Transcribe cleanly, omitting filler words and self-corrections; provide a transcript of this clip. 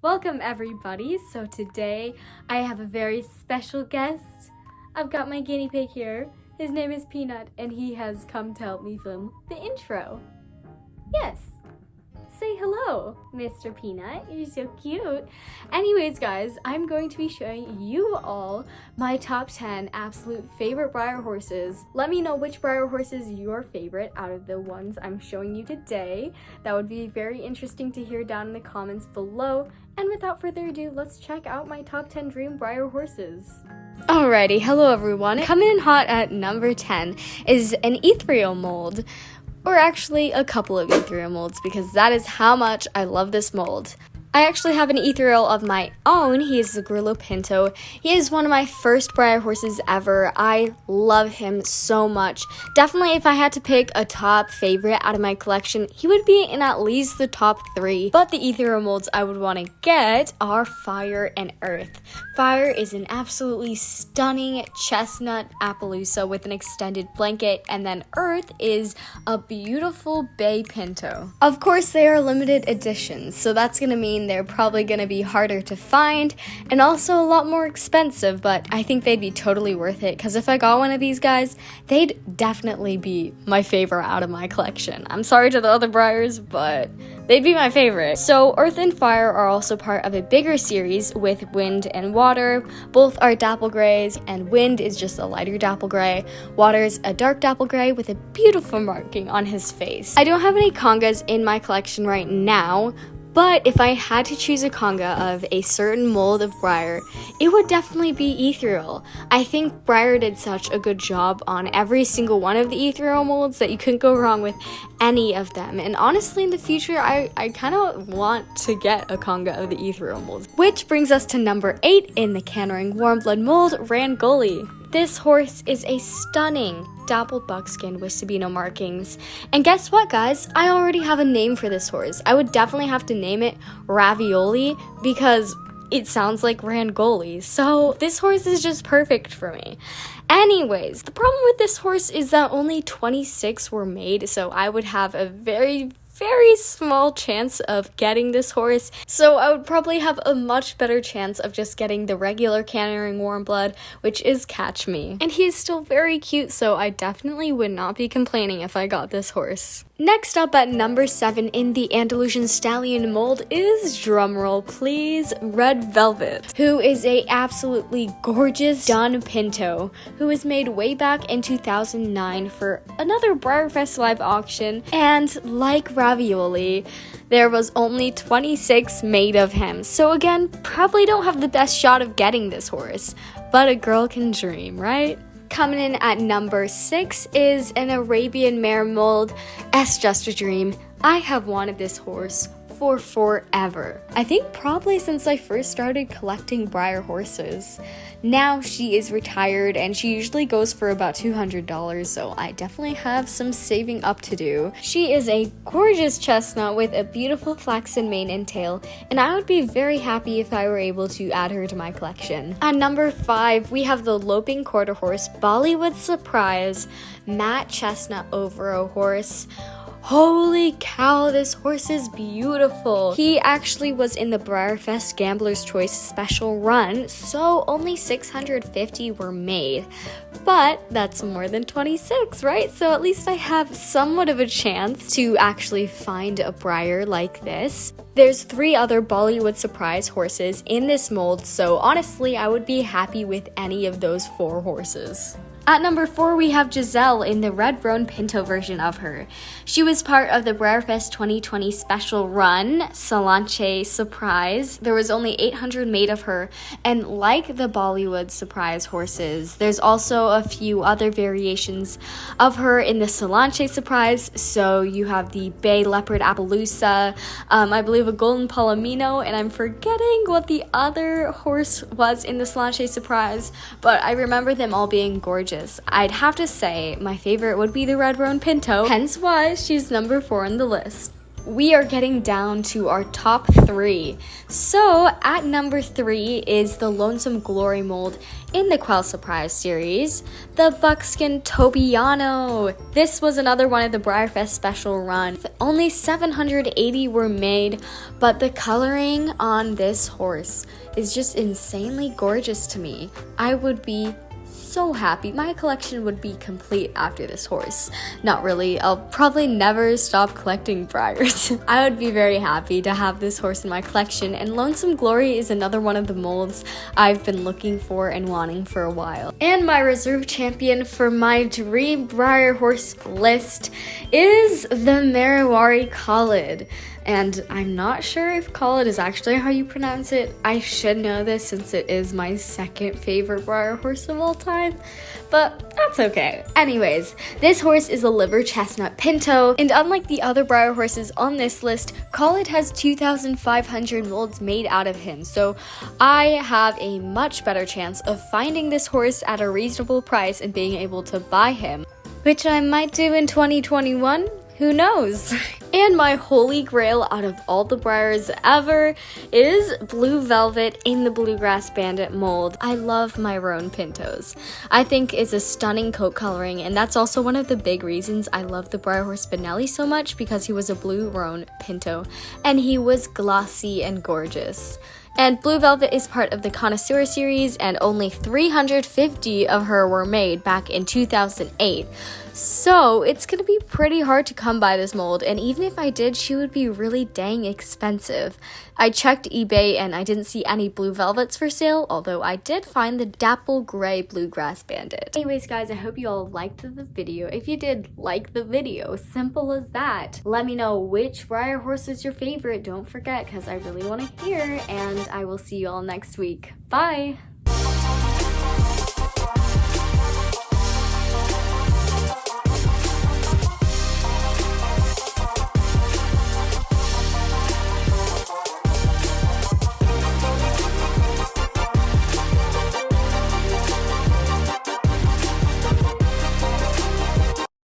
Welcome everybody. So today I have a very special guest. I've got my guinea pig here. His name is Peanut and he has come to help me film the intro. Yes. Say hello, Mr. Peanut. You're so cute. Anyways, guys, I'm going to be showing you all my top 10 absolute favorite Breyer horses. Let me know which Breyer horse is your favorite out of the ones I'm showing you today. That would be very interesting to hear down in the comments below. And without further ado, let's check out my top 10 dream Breyer horses. Alrighty, hello everyone. Coming in hot at number 10 is an ethereal mold. Or actually a couple of ethereal molds, because that is how much I love this mold. I actually have an ethereal of my own. He is the Grillo Pinto. He is one of my first Breyer horses ever. I love him so much. Definitely if I had to pick a top favorite out of my collection, he would be in at least the top 3. But the ethereal molds I would want to get are Fire and Earth. Fire is an absolutely stunning chestnut Appaloosa with an extended blanket, and then Earth is a beautiful Bay Pinto. Of course, they are limited editions, so that's going to mean they're probably going to be harder to find and also a lot more expensive, but I think they'd be totally worth it because if I got one of these guys, they'd definitely be my favorite out of my collection. I'm sorry to the other Breyers, but they'd be my favorite. So Earth and Fire are also part of a bigger series with Wind and Water. Both are dapple grays, and Wind is just a lighter dapple gray. Water's a dark dapple gray with a beautiful marking on his face. I don't have any congas in my collection right now, but if I had to choose a conga of a certain mold of Breyer, it would definitely be ethereal. I think Breyer did such a good job on every single one of the ethereal molds that you couldn't go wrong with any of them. And honestly, in the future, I kind of want to get a conga of the ethereal molds. Which brings us to number 8 in the Cantering Warm Blood mold, Rangoli. This horse is a stunning dappled buckskin with Sabino markings. And guess what, guys? I already have a name for this horse. I would definitely have to name it Ravioli because it sounds like Rangoli. So this horse is just perfect for me. Anyways, the problem with this horse is that only 26 were made, so I would have a very small chance of getting this horse, so I would probably have a much better chance of just getting the regular Cantering Warm Blood, which is Catch Me. And he is still very cute, so I definitely would not be complaining if I got this horse. Next up at number 7 in the Andalusian Stallion mold is, drumroll please, Red Velvet, who is a absolutely gorgeous Dun Pinto, who was made way back in 2009 for another Breyerfest live auction, and like Ravioli, there was only 26 made of him. So again, probably don't have the best shot of getting this horse, but a girl can dream, right? Coming in at number 6 is an Arabian mare mold, S Just a Dream. I have wanted this horse for forever. I think probably since I first started collecting Breyer horses. Now she is retired and she usually goes for about $200, so I definitely have some saving up to do. She is a gorgeous chestnut with a beautiful flaxen mane and tail, and I would be very happy if I were able to add her to my collection. At number 5, we have the Loping Quarter Horse Bollywood Surprise Matte Chestnut Overo horse. Holy cow, this horse is beautiful. He actually was in the Breyerfest Gambler's Choice special run, so only 650 were made. But that's more than 26, right? So at least I have somewhat of a chance to actually find a Breyer like this. There's 3 other Bollywood Surprise horses in this mold, so honestly, I would be happy with any of those 4 horses. At number 4, we have Giselle in the Red Roan Pinto version of her. She was part of the Breyerfest 2020 special run, Salanche Surprise. There was only 800 made of her, and like the Bollywood Surprise horses, there's also a few other variations of her in the Salanche Surprise. So you have the Bay Leopard Appaloosa, I believe a Golden Palomino, and I'm forgetting what the other horse was in the Salanche Surprise, but I remember them all being gorgeous. I'd have to say my favorite would be the Red Roan Pinto, hence why she's number 4 on the list. we are getting down to our top 3. So at number 3 is the Lonesome Glory mold in the Quell Surprise series, the Buckskin Tobiano. This was another one of the Breyerfest special run. Only 780 were made, but the coloring on this horse is just insanely gorgeous to me. I would be so happy. My collection would be complete after this horse. Not really. I'll probably never stop collecting Breyers. I would be very happy to have this horse in my collection, and Lonesome Glory is another one of the molds I've been looking for and wanting for a while. And my reserve champion for my Dream Breyer horse list is the Mariwari Khalid. And I'm not sure if Khalid is actually how you pronounce it. I should know this since it is my second favorite Breyer horse of all time, but that's okay. Anyways, this horse is a liver chestnut pinto, and unlike the other Breyer horses on this list, Khalid has 2,500 molds made out of him, so I have a much better chance of finding this horse at a reasonable price and being able to buy him, which I might do in 2021. Who knows? And my holy grail out of all the Breyers ever is Blue Velvet in the Bluegrass Bandit mold. I love my roan pintos. I think it's a stunning coat coloring, and that's also one of the big reasons I love the Breyer horse Benelli so much, because he was a blue roan pinto and he was glossy and gorgeous. And Blue Velvet is part of the Connoisseur series, and only 350 of her were made back in 2008. So it's gonna be pretty hard to come by this mold, and even if I did, she would be really dang expensive. I checked eBay and I didn't see any Blue Velvets for sale, although I did find the Dapple Gray Bluegrass Bandit. Anyways guys, I hope you all liked the video. If you did, like the video. Simple as that. Let me know which Breyer horse is your favorite. Don't forget, because I really want to hear, and I will see you all next week. Bye!